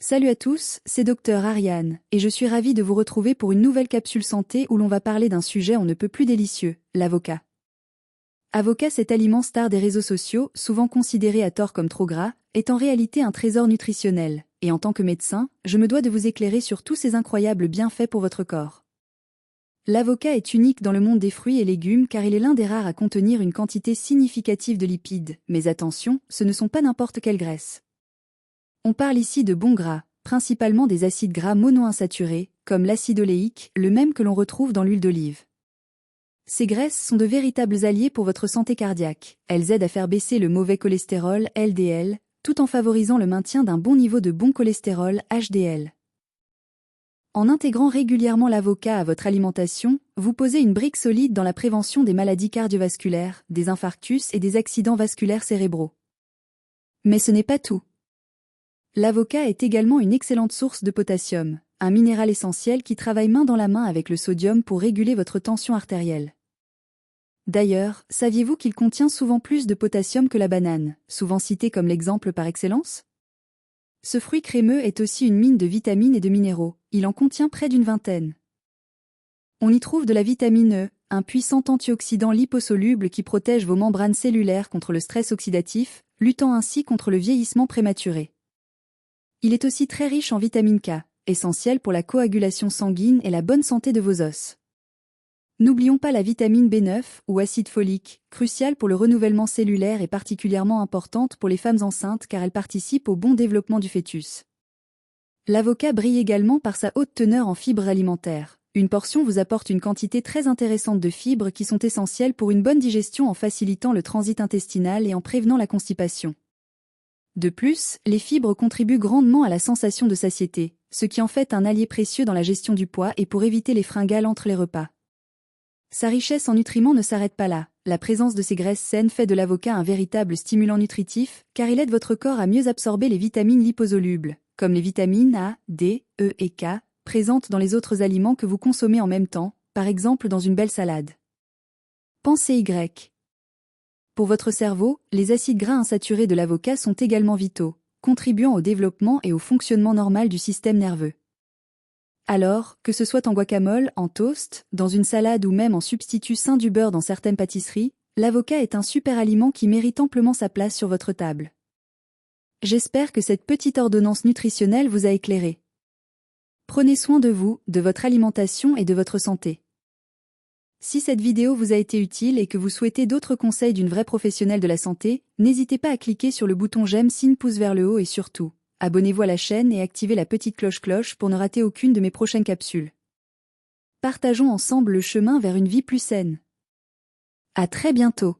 Salut à tous, c'est Docteur Ariane, et je suis ravie de vous retrouver pour une nouvelle capsule santé où l'on va parler d'un sujet on ne peut plus délicieux, l'avocat. Avocat, cet aliment star des réseaux sociaux, souvent considéré à tort comme trop gras, est en réalité un trésor nutritionnel, et en tant que médecin, je me dois de vous éclairer sur tous ces incroyables bienfaits pour votre corps. L'avocat est unique dans le monde des fruits et légumes car il est l'un des rares à contenir une quantité significative de lipides, mais attention, ce ne sont pas n'importe quelles graisses. On parle ici de bons gras, principalement des acides gras monoinsaturés, comme l'acide oléique, le même que l'on retrouve dans l'huile d'olive. Ces graisses sont de véritables alliés pour votre santé cardiaque. Elles aident à faire baisser le mauvais cholestérol, LDL, tout en favorisant le maintien d'un bon niveau de bon cholestérol, HDL. En intégrant régulièrement l'avocat à votre alimentation, vous posez une brique solide dans la prévention des maladies cardiovasculaires, des infarctus et des accidents vasculaires cérébraux. Mais ce n'est pas tout. L'avocat est également une excellente source de potassium, un minéral essentiel qui travaille main dans la main avec le sodium pour réguler votre tension artérielle. D'ailleurs, saviez-vous qu'il contient souvent plus de potassium que la banane, souvent cité comme l'exemple par excellence? Ce fruit crémeux est aussi une mine de vitamines et de minéraux, il en contient près d'une vingtaine. On y trouve de la vitamine E, un puissant antioxydant liposoluble qui protège vos membranes cellulaires contre le stress oxydatif, luttant ainsi contre le vieillissement prématuré. Il est aussi très riche en vitamine K, essentielle pour la coagulation sanguine et la bonne santé de vos os. N'oublions pas la vitamine B9 ou acide folique, cruciale pour le renouvellement cellulaire et particulièrement importante pour les femmes enceintes car elle participe au bon développement du fœtus. L'avocat brille également par sa haute teneur en fibres alimentaires. Une portion vous apporte une quantité très intéressante de fibres qui sont essentielles pour une bonne digestion en facilitant le transit intestinal et en prévenant la constipation. De plus, les fibres contribuent grandement à la sensation de satiété, ce qui en fait un allié précieux dans la gestion du poids et pour éviter les fringales entre les repas. Sa richesse en nutriments ne s'arrête pas là, la présence de ces graisses saines fait de l'avocat un véritable stimulant nutritif, car il aide votre corps à mieux absorber les vitamines liposolubles, comme les vitamines A, D, E et K, présentes dans les autres aliments que vous consommez en même temps, par exemple dans une belle salade. Pensez Y. Pour votre cerveau, les acides gras insaturés de l'avocat sont également vitaux, contribuant au développement et au fonctionnement normal du système nerveux. Alors, que ce soit en guacamole, en toast, dans une salade ou même en substitut sain du beurre dans certaines pâtisseries, l'avocat est un super aliment qui mérite amplement sa place sur votre table. J'espère que cette petite ordonnance nutritionnelle vous a éclairé. Prenez soin de vous, de votre alimentation et de votre santé. Si cette vidéo vous a été utile et que vous souhaitez d'autres conseils d'une vraie professionnelle de la santé, n'hésitez pas à cliquer sur le bouton j'aime signe pouce vers le haut et surtout, abonnez-vous à la chaîne et activez la petite cloche pour ne rater aucune de mes prochaines capsules. Partageons ensemble le chemin vers une vie plus saine. À très bientôt.